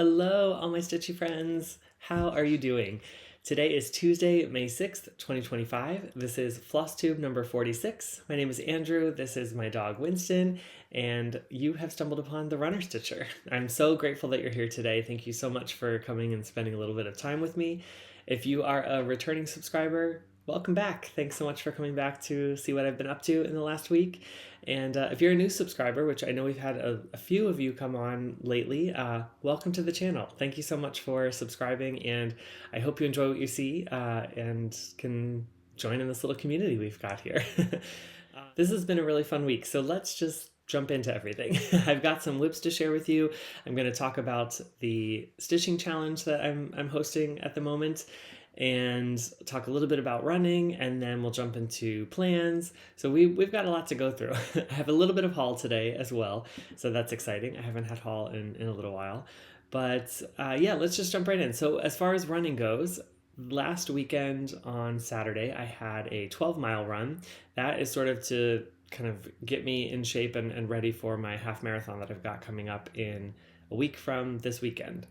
Hello, all my stitchy friends. How are you doing? Today is Tuesday, May 6th, 2025. This is Flosstube number 46. My name is Andrew. This is my dog Winston, and you have stumbled upon the Runner Stitcher. I'm so grateful that you're here today. Thank you so much for coming and spending a little bit of time with me. If you are a returning subscriber, welcome back. Thanks so much for coming back to see what I've been up to in the last week. And if you're a new subscriber, which I know we've had a few of you come on lately, welcome to the channel. Thank you so much for subscribing, and I hope you enjoy what you see and can join in this little community we've got here. This has been a really fun week, so let's just jump into everything. I've got some whips to share with you. I'm going to talk about the stitching challenge that I'm hosting at the moment, and talk a little bit about running, and then we'll jump into plans. So we've got a lot to go through. I have a little bit of haul today as well, so that's exciting. I haven't had haul in a little while, but yeah, let's just jump right in. So as far as running goes, last weekend on Saturday, I had a 12-mile run. That is sort of to kind of get me in shape and ready for my half marathon that I've got coming up in a week from this weekend.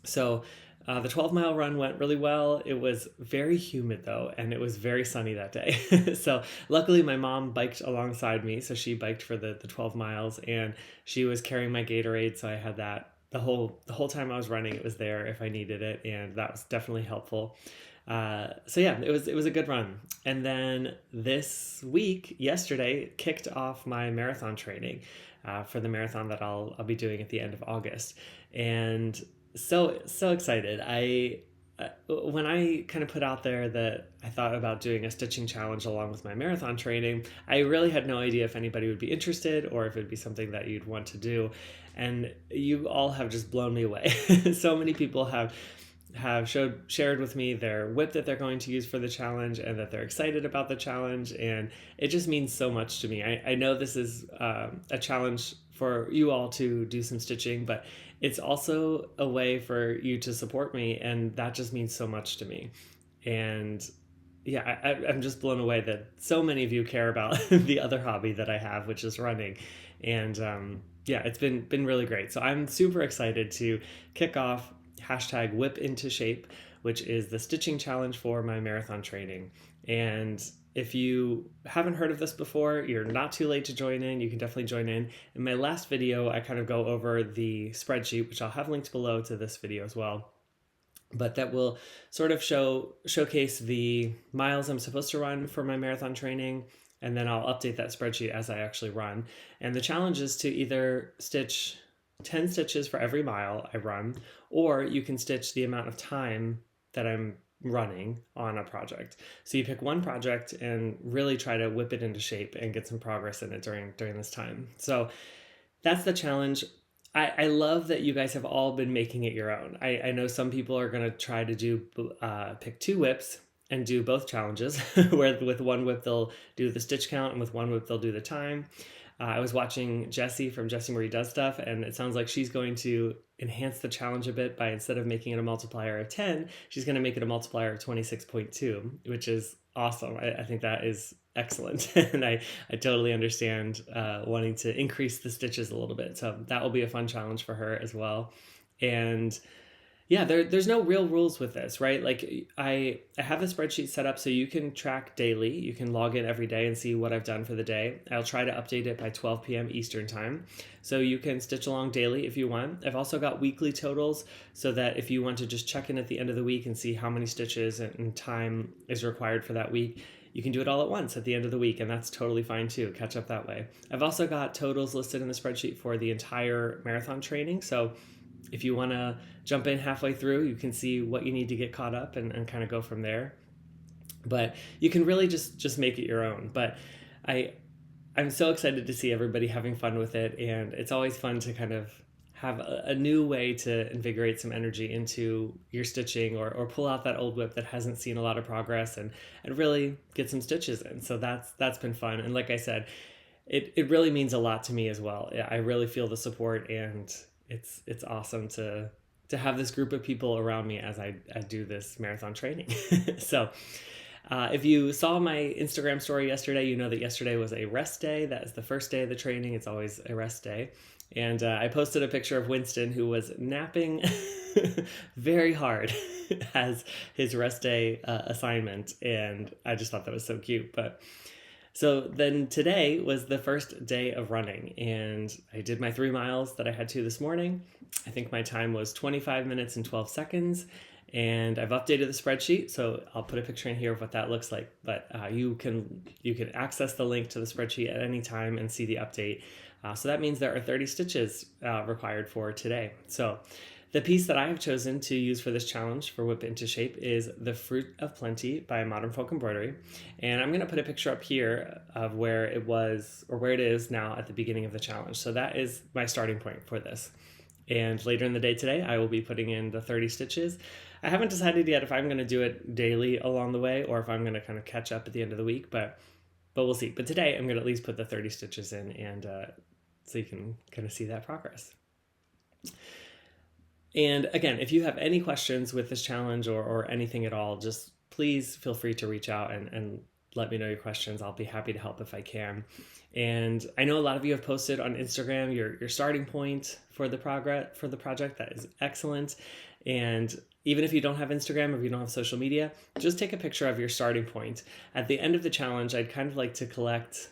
So the 12-mile run went really well. It was very humid though, and it was very sunny that day. So luckily my mom biked alongside me. So she biked for the 12 miles, and she was carrying my Gatorade. So I had that the whole time I was running. It was there if I needed it, and that was definitely helpful. So yeah, it was a good run. And then this week, yesterday, kicked off my marathon training for the marathon that I'll be doing at the end of August. And so excited. When I kind of put out there that I thought about doing a stitching challenge along with my marathon training, I really had no idea if anybody would be interested or if it'd be something that you'd want to do. And you all have just blown me away. So many people have shared with me their whip that they're going to use for the challenge, and that they're excited about the challenge, and it just means so much to me. I know this is a challenge for you all to do some stitching, but it's also a way for you to support me, and that just means so much to me. And yeah, I'm just blown away that so many of you care about the other hobby that I have, which is running. And yeah, it's been really great. So I'm super excited to kick off #whip into shape, which is the stitching challenge for my marathon training. And if you haven't heard of this before, you're not too late to join in. You can definitely join in. In my last video, I kind of go over the spreadsheet, which I'll have linked below to this video as well. But that will sort of showcase the miles I'm supposed to run for my marathon training, and then I'll update that spreadsheet as I actually run. And the challenge is to either stitch 10 stitches for every mile I run, or you can stitch the amount of time that I'm running on a project. So you pick one project and really try to whip it into shape and get some progress in it during this time. So that's the challenge. I love that you guys have all been making it your own. I know some people are going to try to do pick two whips and do both challenges, where with one whip they'll do the stitch count, and with one whip they'll do the time. I was watching Jessie from Jessie Marie Does Stuff, and it sounds like she's going to enhance the challenge a bit by, instead of making it a multiplier of 10, she's going to make it a multiplier of 26.2, which is awesome. I think that is excellent. And I totally understand wanting to increase the stitches a little bit. So that will be a fun challenge for her as well. And yeah, there's no real rules with this, right? Like I have the spreadsheet set up so you can track daily. You can log in every day and see what I've done for the day. I'll try to update it by 12 p.m. Eastern time. So you can stitch along daily if you want. I've also got weekly totals so that if you want to just check in at the end of the week and see how many stitches and time is required for that week, you can do it all at once at the end of the week, and that's totally fine too. Catch up that way. I've also got totals listed in the spreadsheet for the entire marathon training. So if you want to jump in halfway through, you can see what you need to get caught up and kind of go from there. But you can really just make it your own. But I'm so excited to see everybody having fun with it, and it's always fun to kind of have a new way to invigorate some energy into your stitching, or pull out that old whip that hasn't seen a lot of progress and really get some stitches in. So that's been fun. And like I said, it really means a lot to me as well. I really feel the support, and it's awesome to have this group of people around me as I do this marathon training. So if you saw my Instagram story yesterday, you know that yesterday was a rest day. That is the first day of the training. It's always a rest day. And I posted a picture of Winston, who was napping very hard as his rest day assignment, and I just thought that was so cute. But so then today was the first day of running, and I did my 3 miles that I had to this morning. I think my time was 25 minutes and 12 seconds, and I've updated the spreadsheet, so I'll put a picture in here of what that looks like. But you can access the link to the spreadsheet at any time and see the update. So that means there are 30 stitches required for today. So the piece that I have chosen to use for this challenge for Whip It Into Shape is The Fruit of Plenty by Modern Folk Embroidery. And I'm going to put a picture up here of where it was, or where it is now at the beginning of the challenge. So that is my starting point for this. And later in the day today, I will be putting in the 30 stitches. I haven't decided yet if I'm going to do it daily along the way or if I'm going to kind of catch up at the end of the week, but we'll see. But today I'm going to at least put the 30 stitches in, and so you can kind of see that progress. And again, if you have any questions with this challenge or anything at all, just please feel free to reach out and let me know your questions. I'll be happy to help if I can. And I know a lot of you have posted on Instagram your starting point for the project. That is excellent. And even if you don't have Instagram or if you don't have social media, just take a picture of your starting point. At the end of the challenge, I'd kind of like to collect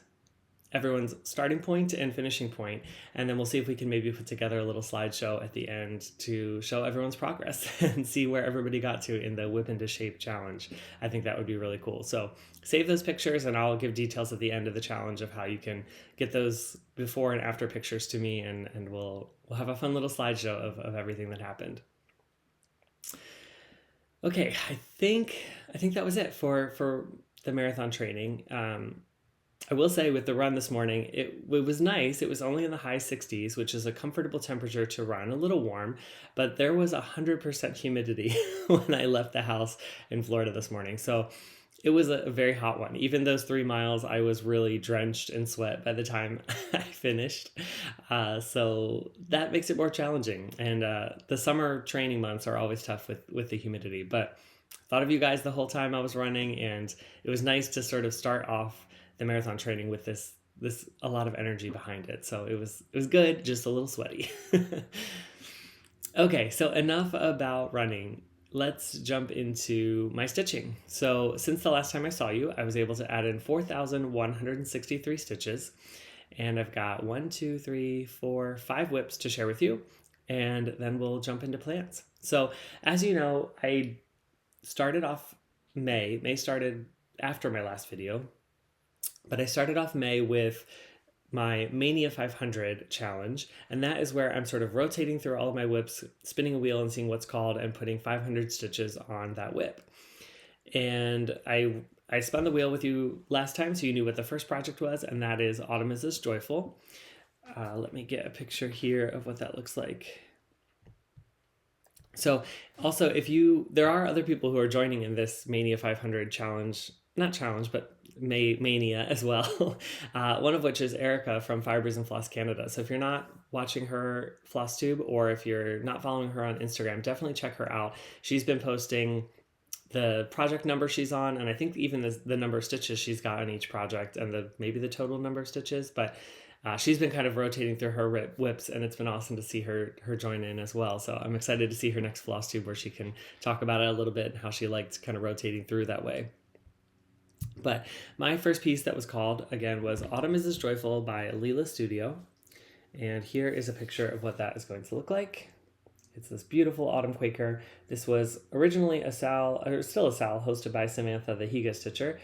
everyone's starting point and finishing point, and then we'll see if we can maybe put together a little slideshow at the end to show everyone's progress and see where everybody got to in the Whip Into Shape challenge. I think that would be really cool. So save those pictures, and I'll give details at the end of the challenge of how you can get those before and after pictures to me, and we'll have a fun little slideshow of everything that happened. Okay, I think that was it for the marathon training. I will say with the run this morning, it was nice. It was only in the high 60s, which is a comfortable temperature to run, a little warm, but there was 100% humidity when I left the house in Florida this morning. So it was a very hot one. Even those 3 miles, I was really drenched in sweat by the time I finished. So that makes it more challenging. And the summer training months are always tough with the humidity. But I thought of you guys the whole time I was running, and it was nice to sort of start off the marathon training with this a lot of energy behind it. So it was good, just a little sweaty. Okay, so enough about running. Let's jump into my stitching. So since the last time I saw you, I was able to add in 4,163 stitches, and I've got 1, 2, 3, 4, 5 whips to share with you, and then we'll jump into plants. So as you know, I started off May started after my last video, but I started off May with my Maynia500 challenge, and that is where I'm sort of rotating through all of my whips, spinning a wheel and seeing what's called, and putting 500 stitches on that whip. And I spun the wheel with you last time, so you knew what the first project was, and that is Autumn is as Joyful. Let me get a picture here of what that looks like. So also, there are other people who are joining in this Maynia500 challenge, not challenge, but Mania as well. One of which is Erica from Fibers and Floss Canada. So if you're not watching her Flosstube, or if you're not following her on Instagram, definitely check her out. She's been posting the project number she's on, and I think even the number of stitches she's got on each project, and maybe the total number of stitches, but she's been kind of rotating through her whips, and it's been awesome to see her join in as well. So I'm excited to see her next Flosstube, where she can talk about it a little bit and how she liked kind of rotating through that way. But my first piece that was called, again, was Autumn is as Joyful by Lila Studio. And here is a picture of what that is going to look like. It's this beautiful autumn Quaker. This was originally still a SAL, hosted by Samantha, the Higa Stitcher.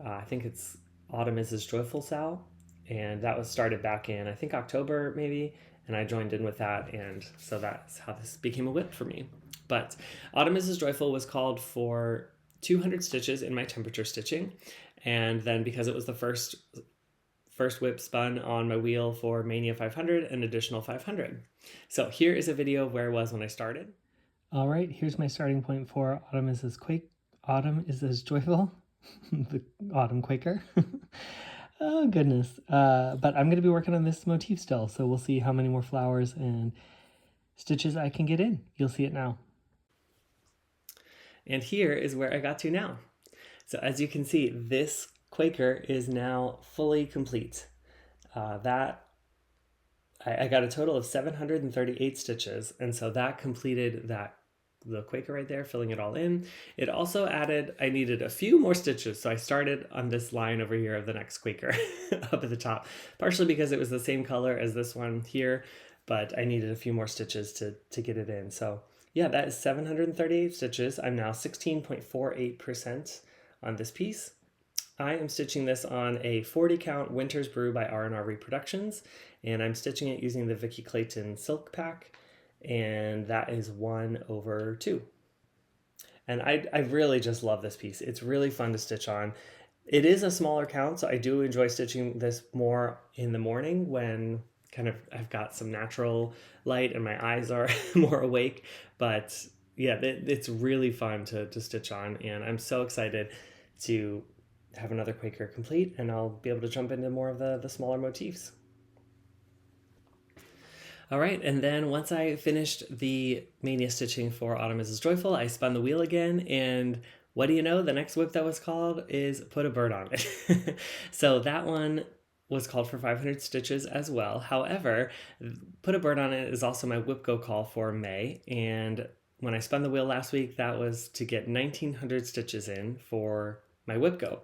I think it's Autumn is as Joyful SAL. And that was started back in, I think, October maybe. And I joined in with that. And so that's how this became a whip for me. But Autumn is as Joyful was called for 200 stitches in my temperature stitching, and then because it was the first whip spun on my wheel for Maynia500, an additional 500. So here is a video of where I was when I started. All right, here's my starting point for Autumn is as Joyful, the Autumn Quaker. Oh goodness, but I'm going to be working on this motif still, so we'll see how many more flowers and stitches I can get in. You'll see it now. And here is where I got to now. So as you can see, this Quaker is now fully complete. That I got a total of 738 stitches, and so that completed the Quaker right there, filling it all in. It also added, I needed a few more stitches, so I started on this line over here of the next Quaker up at the top, partially because it was the same color as this one here, but I needed a few more stitches to get it in. So yeah, that is 738 stitches. I'm now 16.48% on this piece. I am stitching this on a 40 count Winter's Brew by R&R Reproductions, and I'm stitching it using the Vicky Clayton silk pack, and that is 1/2. And I really just love this piece. It's really fun to stitch on. It is a smaller count, so I do enjoy stitching this more in the morning when kind of I've got some natural light and my eyes are more awake. But yeah, it's really fun to stitch on, and I'm so excited to have another Quaker complete, and I'll be able to jump into more of the smaller motifs. All right, and then once I finished the Maynia stitching for Autumn is Joyful, I spun the wheel again, and what do you know? The next whip that was called is Put a Bird on It. So that one was called for 500 stitches as well. However, Put a Bird on It is also my whip go call for May, and when I spun the wheel last week, that was to get 1900 stitches in for my whip go.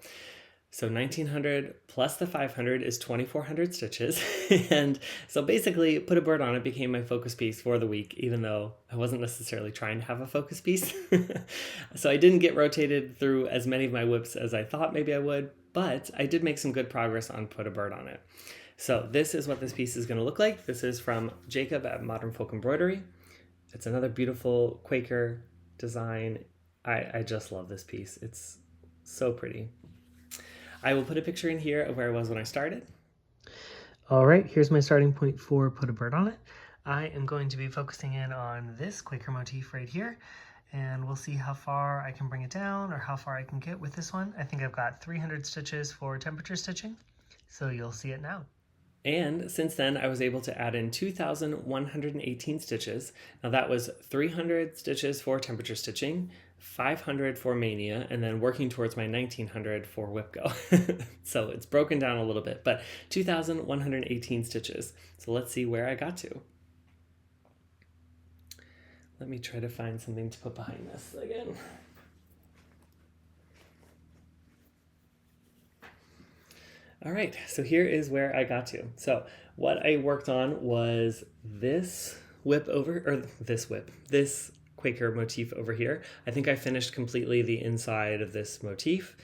So 1900 plus the 500 is 2400 stitches. And so basically Put a Bird on It became my focus piece for the week, even though I wasn't necessarily trying to have a focus piece. So I didn't get rotated through as many of my whips as I thought maybe I would, but I did make some good progress on Put a Bird on It. So this is what this piece is going to look like. This is from Jacob at Modern Folk Embroidery. It's another beautiful Quaker design. I just love this piece. It's so pretty. I will put a picture in here of where I was when I started. All right, here's my starting point for Put a Bird on It. I am going to be focusing in on this Quaker motif right here, and we'll see how far I can bring it down or how far I can get with this one. I think I've got 300 stitches for temperature stitching, so you'll see it now. And since then, I was able to add in 2,118 stitches. Now that was 300 stitches for temperature stitching, 500 for Maynia, and then working towards my 1900 for whip go. So it's broken down a little bit, but 2,118 stitches. So let's see where I got to. Let me try to find something to put behind this again. All right, so here is where I got to. So what I worked on was this Quaker motif over here. I think I finished completely the inside of this motif.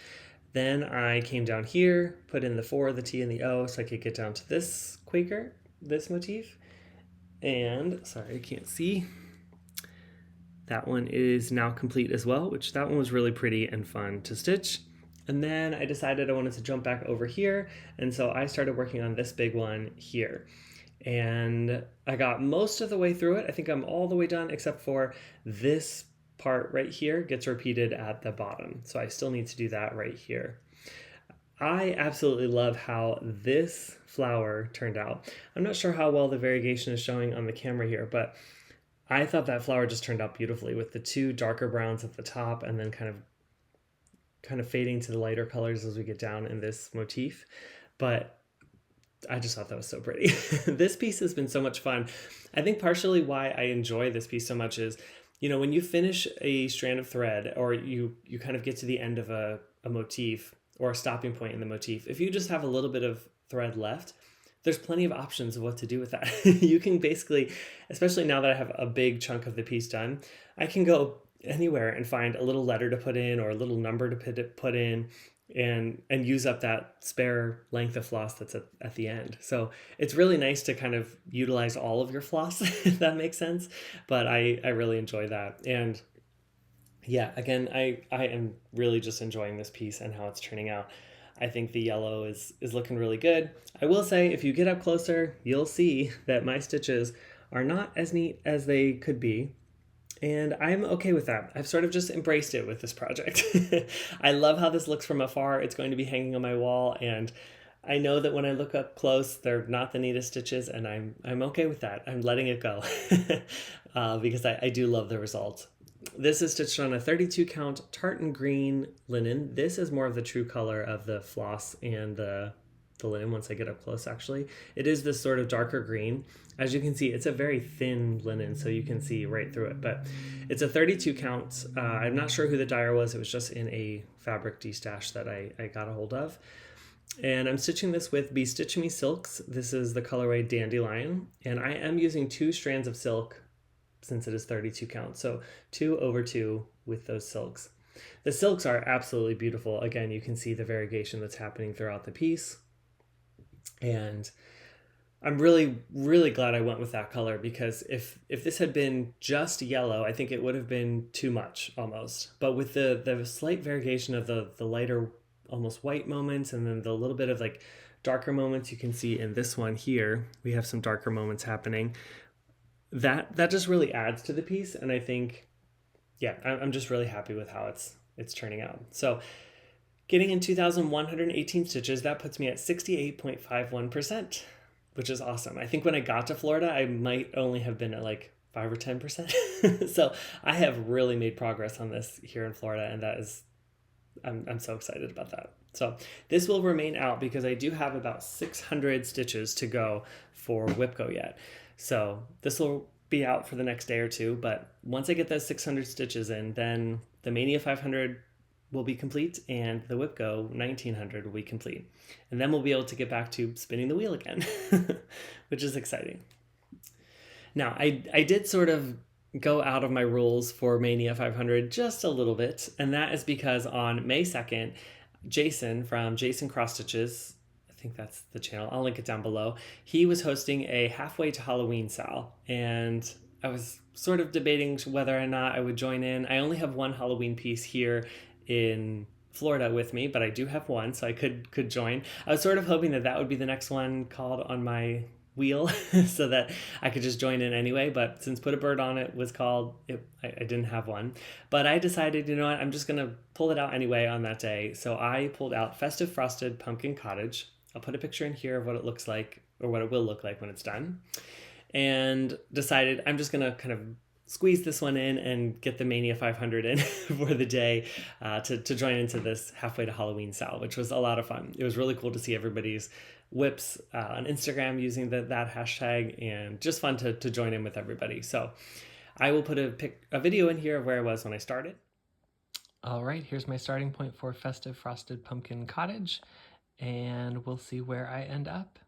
Then I came down here, put in the 4, the T, and the O so I could get down to this Quaker, this motif. And, sorry, I can't see. That one is now complete as well, which that one was really pretty and fun to stitch. And then I decided I wanted to jump back over here, and so I started working on this big one here. And I got most of the way through it. I think I'm all the way done except for this part right here gets repeated at the bottom. So I still need to do that right here. I absolutely love how this flower turned out. I'm not sure how well the variegation is showing on the camera here, but I thought that flower just turned out beautifully with the 2 darker browns at the top and then kind of fading to the lighter colors as we get down in this motif. But I just thought that was so pretty. This piece has been so much fun. I think partially why I enjoy this piece so much is, you know, when you finish a strand of thread or you kind of get to the end of a motif or a stopping point in the motif, if you just have a little bit of thread left, there's plenty of options of what to do with that. You can basically, especially now that I have a big chunk of the piece done, I can go anywhere and find a little letter to put in or a little number to put in and use up that spare length of floss that's at the end. So it's really nice to kind of utilize all of your floss, if that makes sense. But I really enjoy that. And yeah, again, I am really just enjoying this piece and how it's turning out. I think the yellow is looking really good. I will say, if you get up closer, you'll see that my stitches are not as neat as they could be. And I'm okay with that. I've sort of just embraced it with this project. I love how this looks from afar. It's going to be hanging on my wall, and I know that when I look up close, they're not the neatest stitches, and I'm okay with that. I'm letting it go because I do love the result. This is stitched on a 32 count tartan green linen. This is more of the true color of the floss and the the linen once I get up close actually. It is this sort of darker green. As you can see, it's a very thin linen, so you can see right through it, but it's a 32 count. I'm not sure who the dyer was. It was just in a fabric destash that I got a hold of. And I'm stitching this with Be Stitch Me Silks. This is the colorway Dandelion, and I am using 2 strands of silk since it is 32 count, so 2 over 2 with those silks. The silks are absolutely beautiful. Again, you can see the variegation that's happening throughout the piece. And I'm really, really glad I went with that color, because if this had been just yellow, I think it would have been too much almost. But with the slight variegation of the lighter, almost white moments, and then the little bit of like darker moments you can see in this one here, we have some darker moments happening. That just really adds to the piece. And I think, yeah, I'm just really happy with how it's turning out. So getting in 2,118 stitches, that puts me at 68.51%, which is awesome. I think when I got to Florida, I might only have been at like 5 or 10%. So I have really made progress on this here in Florida, and that is, I'm so excited about that. So this will remain out because I do have about 600 stitches to go for Whipco yet. So this will be out for the next day or two, but once I get those 600 stitches in, then the Maynia500 will be complete and the Whipco 1900 will be complete. And then we'll be able to get back to spinning the wheel again, which is exciting. Now, I did sort of go out of my rules for Maynia500 just a little bit, and that is because on May 2nd, Jason from Jason Cross Stitches, I think that's the channel, I'll link it down below, he was hosting a halfway to Halloween sale, and I was sort of debating whether or not I would join in. I only have one Halloween piece here in Florida with me, but I do have one, so I could join. I was sort of hoping that would be the next one called on my wheel so that I could just join in anyway, but since Put a Bird on It was called, I didn't have one. But I decided, you know what, I'm just gonna pull it out anyway on that day. So I pulled out Festive Frosted Pumpkin Cottage. I'll put a picture in here of what it looks like, or what it will look like when it's done, and decided I'm just gonna kind of squeeze this one in and get the Maynia500 in for the day to join into this halfway to Halloween sale, which was a lot of fun. It was really cool to see everybody's whips on Instagram using that hashtag, and just fun to join in with everybody. So I will put a video in here of where I was when I started. All right, here's my starting point for Festive Frosted Pumpkin Cottage, and we'll see where I end up.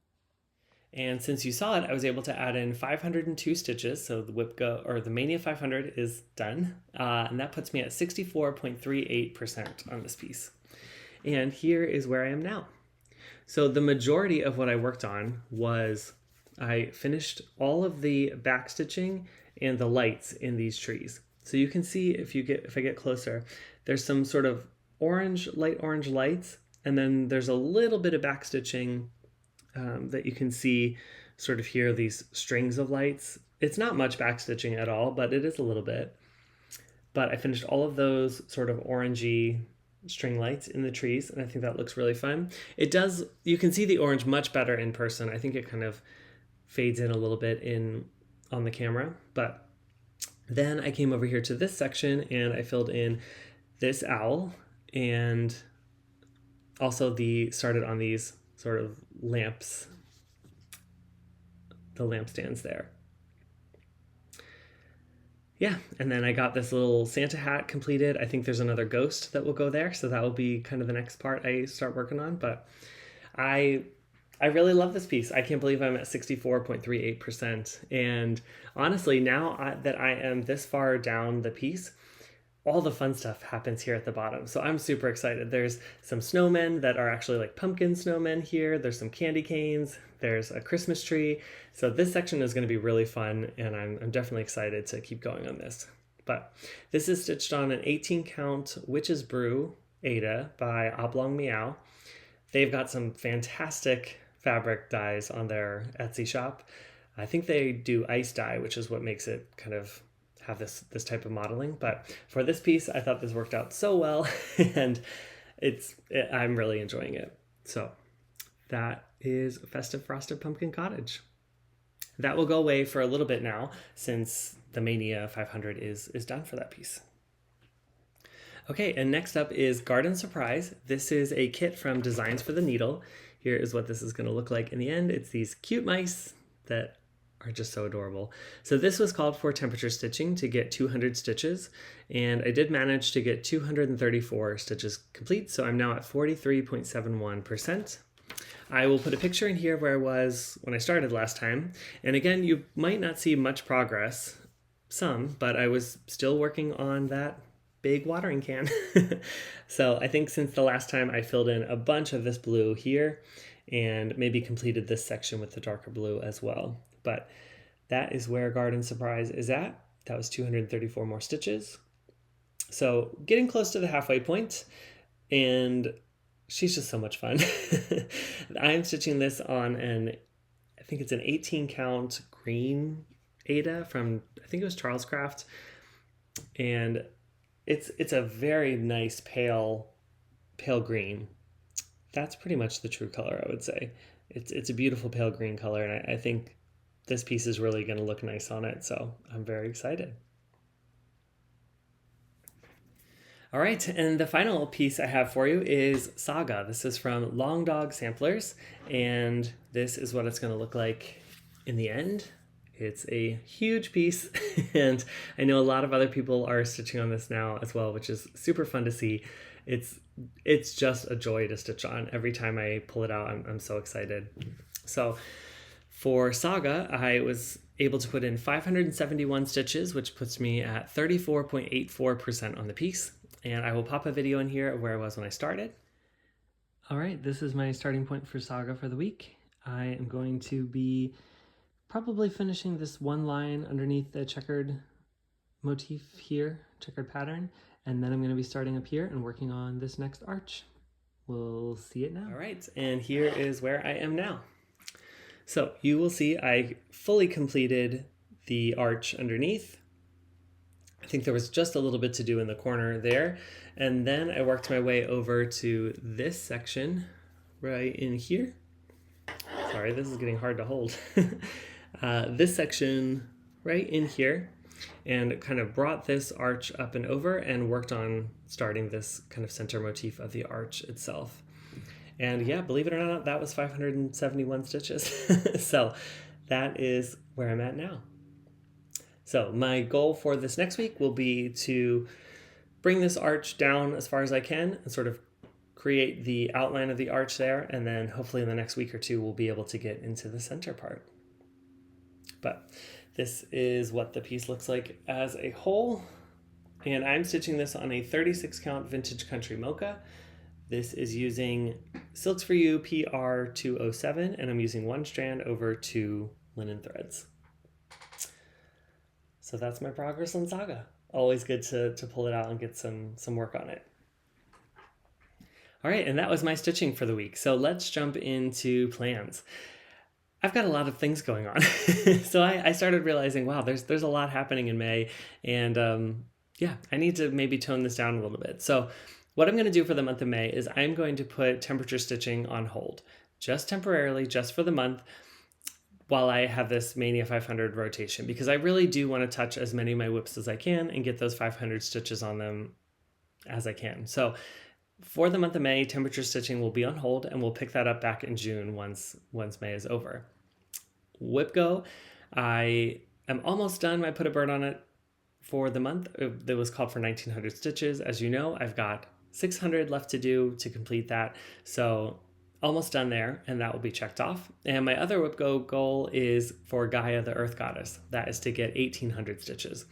And since you saw it, I was able to add in 502 stitches. So the Whipco, or the Maynia500, is done. And that puts me at 64.38% on this piece. And here is where I am now. So the majority of what I worked on was I finished all of the back stitching and the lights in these trees. So you can see if I get closer, there's some sort of light orange lights, and then there's a little bit of back stitching that you can see sort of here, these strings of lights. It's not much back stitching at all, but it is a little bit. But I finished all of those sort of orangey string lights in the trees, and I think that looks really fun. You can see the orange much better in person. I think it kind of fades in a little bit on the camera. But then I came over here to this section and I filled in this owl, and also started on these sort of lamps, the lampstands there. Yeah, and then I got this little Santa hat completed. I think there's another ghost that will go there, so that will be kind of the next part I start working on. But I really love this piece. I can't believe I'm at 64.38%. And honestly, now that I am this far down the piece, all the fun stuff happens here at the bottom. So I'm super excited. There's some snowmen that are actually like pumpkin snowmen here. There's some candy canes. There's a Christmas tree. So this section is going to be really fun, and I'm definitely excited to keep going on this. But this is stitched on an 18 count Witch's Brew Ada by Oblong Meow. They've got some fantastic fabric dyes on their Etsy shop. I think they do ice dye, which is what makes it kind of have this type of modeling. But for this piece, I thought this worked out so well, and I'm really enjoying it. So that is Festive Frosted Pumpkin Cottage. That will go away for a little bit now, since the Maynia500 is done for that piece. Okay, and next up is Garden Surprise. This is a kit from Designs for the Needle. here is what this is going to look like in the end. It's these cute mice that are just so adorable. So this was called for temperature stitching to get 200 stitches, and I did manage to get 234 stitches complete, so I'm now at 43.71%. I will put a picture in here where I was when I started last time, and again, you might not see much progress, but I was still working on that big watering can. So I think since the last time I filled in a bunch of this blue here and maybe completed this section with the darker blue as well. But that is where Garden Surprise is at. That was 234 more stitches. So getting close to the halfway point, and she's just so much fun. I'm stitching this on I think it's an 18 count green Ada from, I think it was Charles Craft. And it's a very nice pale green. That's pretty much the true color, I would say. It's a beautiful pale green color, and I think this piece is really going to look nice on it, so I'm very excited. All right, and the final piece I have for you is SAGA. This is from Long Dog Samplers, and this is what it's going to look like in the end. It's a huge piece, and I know a lot of other people are stitching on this now as well, which is super fun to see. It's just a joy to stitch on. Every time I pull it out, I'm so excited. So for SAGA, I was able to put in 571 stitches, which puts me at 34.84% on the piece. And I will pop a video in here of where I was when I started. All right, this is my starting point for SAGA for the week. I am going to be probably finishing this one line underneath the checkered motif here, checkered pattern, and then I'm going to be starting up here and working on this next arch. We'll see it now. All right, and here is where I am now. So you will see I fully completed the arch underneath. I think there was just a little bit to do in the corner there, and then I worked my way over to this section right in here. Sorry, this is getting hard to hold. This section right in here, and kind of brought this arch up and over and worked on starting this kind of center motif of the arch itself. And yeah, believe it or not, that was 571 stitches. So that is where I'm at now. So my goal for this next week will be to bring this arch down as far as I can and sort of create the outline of the arch there, and then hopefully in the next week or two we'll be able to get into the center part. But this is what the piece looks like as a whole, and I'm stitching this on a 36 count vintage country mocha. This is using Silks for You PR 207, and I'm using one strand over 2 linen threads. So that's my progress on SAGA. Always good to pull it out and get some work on it. All right, and that was my stitching for the week. So let's jump into plans. I've got a lot of things going on. So I started realizing, wow, there's a lot happening in May, and yeah, I need to maybe tone this down a little bit. So what I'm going to do for the month of May is I'm going to put temperature stitching on hold, just temporarily, just for the month, while I have this Maynia500 rotation, because I really do want to touch as many of my whips as I can and get those 500 stitches on them as I can. So for the month of May, temperature stitching will be on hold, and we'll pick that up back in June once May is over. Whip Go, I am almost done. I put a bird on it for the month. It was called for 1900 stitches. As you know, I've got 600 left to do to complete that. So almost done there, and that will be checked off. And my other Whip Go goal is for Gaia, the Earth Goddess. That is to get 1800 stitches.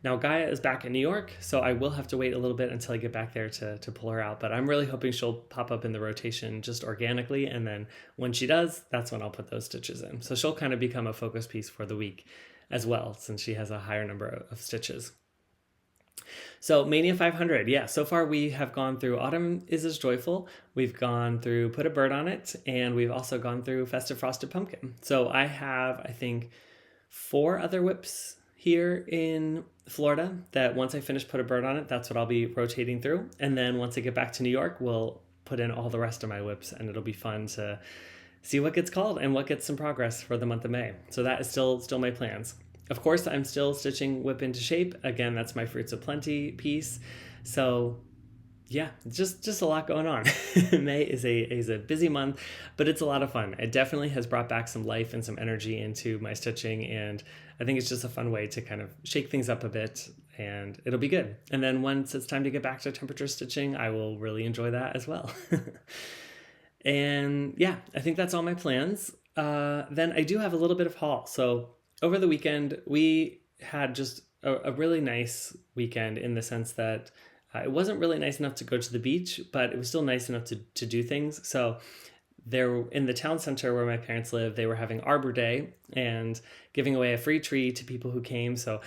Now Gaia is back in New York, so I will have to wait a little bit until I get back there to pull her out, but I'm really hoping she'll pop up in the rotation just organically, and then when she does, that's when I'll put those stitches in. So she'll kind of become a focus piece for the week as well, since she has a higher number of stitches. So Maynia500, yeah, so far we have gone through Autumn is as Joyful, we've gone through Put a Bird on It, and we've also gone through Festive Frosted Pumpkin. So I have, I think, 4 other whips here in Florida that once I finish Put a Bird on It, that's what I'll be rotating through. And then once I get back to New York, we'll put in all the rest of my whips, and it'll be fun to see what gets called and what gets some progress for the month of May. So that is still my plans. Of course, I'm still stitching Whip into Shape. Again, that's my Fruits of Plenty piece. So yeah, just a lot going on. May is a busy month, but it's a lot of fun. It definitely has brought back some life and some energy into my stitching, and I think it's just a fun way to kind of shake things up a bit, and it'll be good. And then once it's time to get back to temperature stitching, I will really enjoy that as well. And yeah, I think that's all my plans. Then I do have a little bit of haul. So over the weekend, we had just a really nice weekend in the sense that it wasn't really nice enough to go to the beach, but it was still nice enough to do things. So there in the town center where my parents live, they were having Arbor Day and giving away a free tree to people who came. So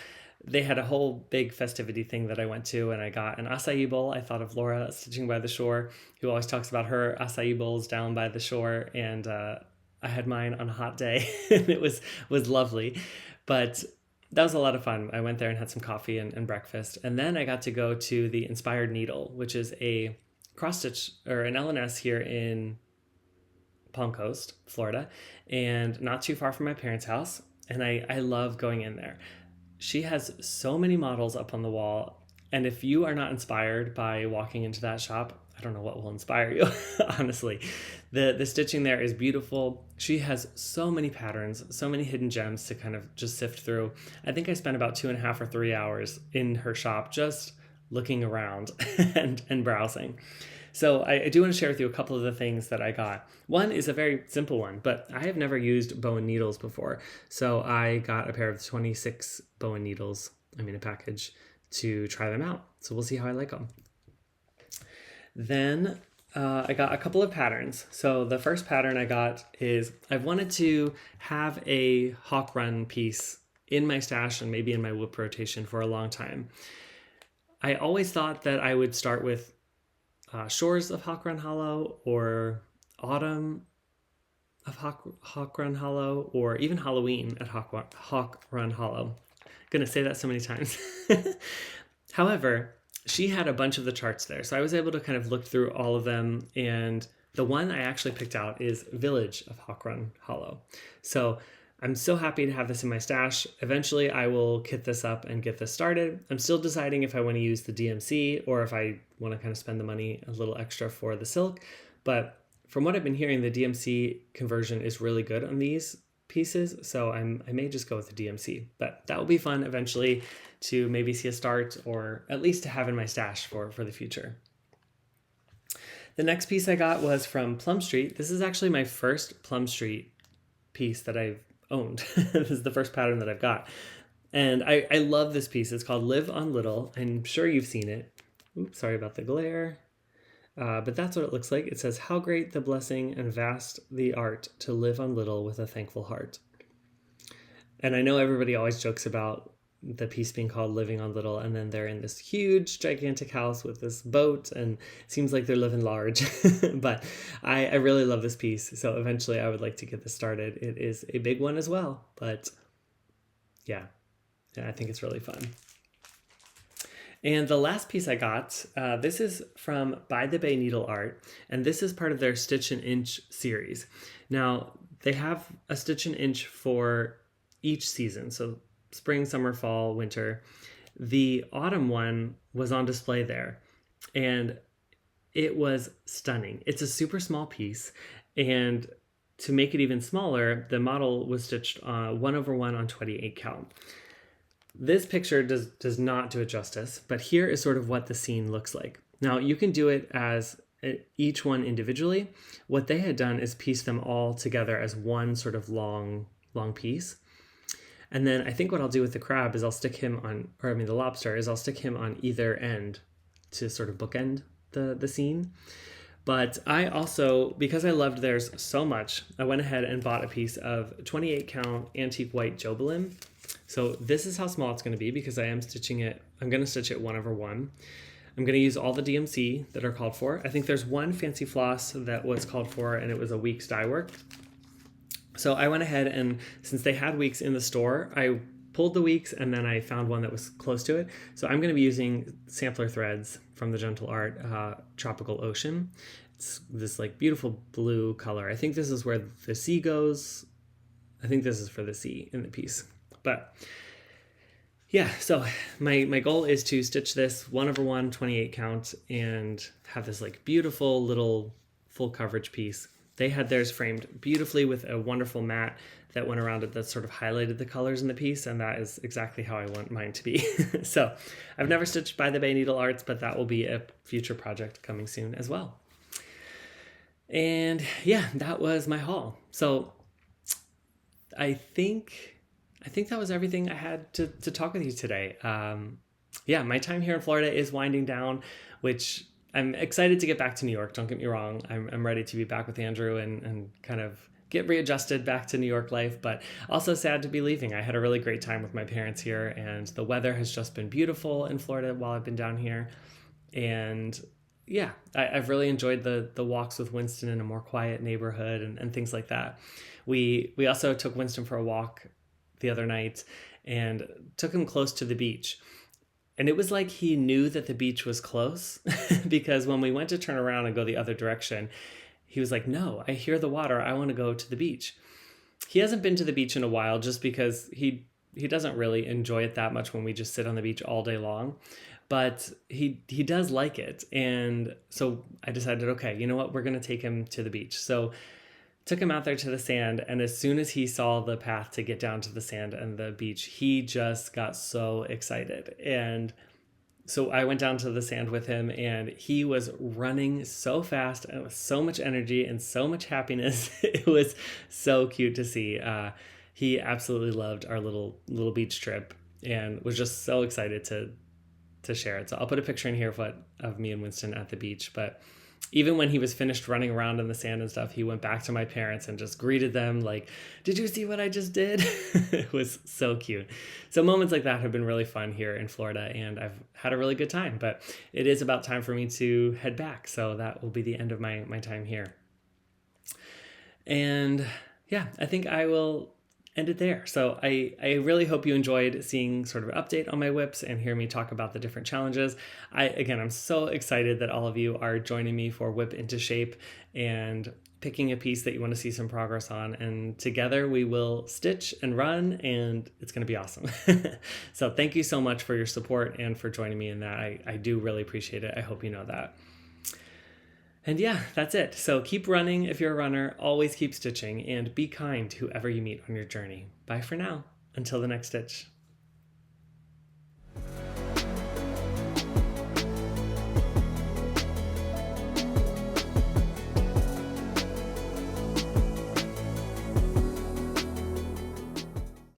they had a whole big festivity thing that I went to, and I got an acai bowl. I thought of Laura stitching by the shore, who always talks about her acai bowls down by the shore, and I had mine on a hot day, and it was lovely. But that was a lot of fun. I went there and had some coffee and breakfast, and then I got to go to the Inspired Needle, which is a cross stitch or an LNS here in Palm Coast, Florida, and not too far from my parents' house. And I love going in there. She has so many models up on the wall. And if you are not inspired by walking into that shop, I don't know what will inspire you, honestly. The stitching there is beautiful. She has so many patterns, so many hidden gems to kind of just sift through. I think I spent about 2.5 or 3 hours in her shop just looking around and browsing. So I do want to share with you a couple of the things that I got. One is a very simple one, but I have never used bow and needles before. So I got a pair of 26 bow and needles, a package, to try them out. So we'll see how I like them. Then I got a couple of patterns. So the first pattern I got is I've wanted to have a hawk run piece in my stash and maybe in my whip rotation for a long time. I always thought that I would start with Shores of Hawk Run Hollow or Autumn of Hawk Run Hollow or even Halloween at Hawk Run Hollow. I'm gonna say that so many times. However, she had a bunch of the charts there, so I was able to kind of look through all of them, and the one I actually picked out is Village of Hawk Run Hollow. So I'm so happy to have this in my stash. Eventually, I will kit this up and get this started. I'm still deciding if I want to use the DMC or if I want to kind of spend the money a little extra for the silk. But from what I've been hearing, the DMC conversion is really good on these pieces, so I may just go with the DMC. But that will be fun eventually to maybe see a start or at least to have in my stash for the future. The next piece I got was from Plum Street. This is actually my first Plum Street piece that I've owned. This is the first pattern that I've got. And I love this piece. It's called Live on Little. I'm sure you've seen it. Oops, sorry about the glare. But that's what it looks like. It says, "How great the blessing and vast the art to live on little with a thankful heart." And I know everybody always jokes about the piece being called Living on Little, and then they're in this huge, gigantic house with this boat, and it seems like they're living large. But I really love this piece, so eventually I would like to get this started. It is a big one as well, but yeah, I think it's really fun. And the last piece I got, this is from By the Bay Needle Art, and this is part of their Stitch an Inch series. Now, they have a Stitch an Inch for each season, so spring, summer, fall, winter. The autumn one was on display there, and it was stunning. It's a super small piece, and to make it even smaller, the model was stitched 1/1 on 28 count. This picture does not do it justice, but here is sort of what the scene looks like. Now, you can do it as each one individually. What they had done is piece them all together as one sort of long piece. And then I think what I'll do with the crab is I'll stick him on, the lobster is I'll stick him on either end to sort of bookend the scene. But I also, because I loved theirs so much, I went ahead and bought a piece of 28 count antique white Jobelim. So this is how small it's going to be because I am stitching it. I'm going to stitch it 1/1. I'm going to use all the DMC that are called for. I think there's one fancy floss that was called for, and it was a week's dye work. So I went ahead and since they had weeks in the store, I pulled the weeks and then I found one that was close to it. So I'm going to be using sampler threads from the Gentle Art Tropical Ocean. It's this like beautiful blue color. I think this is where the sea goes. I think this is for the sea in the piece. But Yeah, so my goal is to stitch this 1/1 28 count and have this like beautiful little full coverage piece. They had theirs framed beautifully with a wonderful mat that went around it that sort of highlighted the colors in the piece, and that is exactly how I want mine to be. So I've never stitched by the Bay Needle Arts, but that will be a future project coming soon as well. And yeah, that was my haul. So I think that was everything I had to talk with you today. Yeah, my time here in Florida is winding down, which I'm excited to get back to New York. Don't get me wrong. I'm ready to be back with Andrew and kind of get readjusted back to New York life, but also sad to be leaving. I had a really great time with my parents here, and the weather has just been beautiful in Florida while I've been down here. And yeah, I've really enjoyed the walks with Winston in a more quiet neighborhood and things like that. We also took Winston for a walk the other night and took him close to the beach. And it was like he knew that the beach was close because when we went to turn around and go the other direction, he was like, no, I hear the water. I want to go to the beach. He hasn't been to the beach in a while just because he doesn't really enjoy it that much when we just sit on the beach all day long. But he does like it. And so I decided, okay, you know what? We're going to take him to the beach. So took him out there to the sand, and as soon as he saw the path to get down to the sand and the beach, he just got so excited. And so I went down to the sand with him, and he was running so fast and with so much energy and so much happiness. It was so cute to see. He absolutely loved our little beach trip and was just so excited to share it. So I'll put a picture in here of me and Winston at the beach. But even when he was finished running around in the sand and stuff, he went back to my parents and just greeted them like, did you see what I just did? It was so cute. So moments like that have been really fun here in Florida, and I've had a really good time. But it is about time for me to head back. So that will be the end of my time here. And yeah, I think I will end it there. So I really hope you enjoyed seeing sort of an update on my whips and hear me talk about the different challenges. I'm so excited that all of you are joining me for Whip into Shape and picking a piece that you want to see some progress on. And together we will stitch and run, and it's going to be awesome. So thank you so much for your support and for joining me in that. I do really appreciate it. I hope you know that. And yeah, that's it. So keep running if you're a runner, always keep stitching, and be kind to whoever you meet on your journey. Bye for now. Until the next stitch.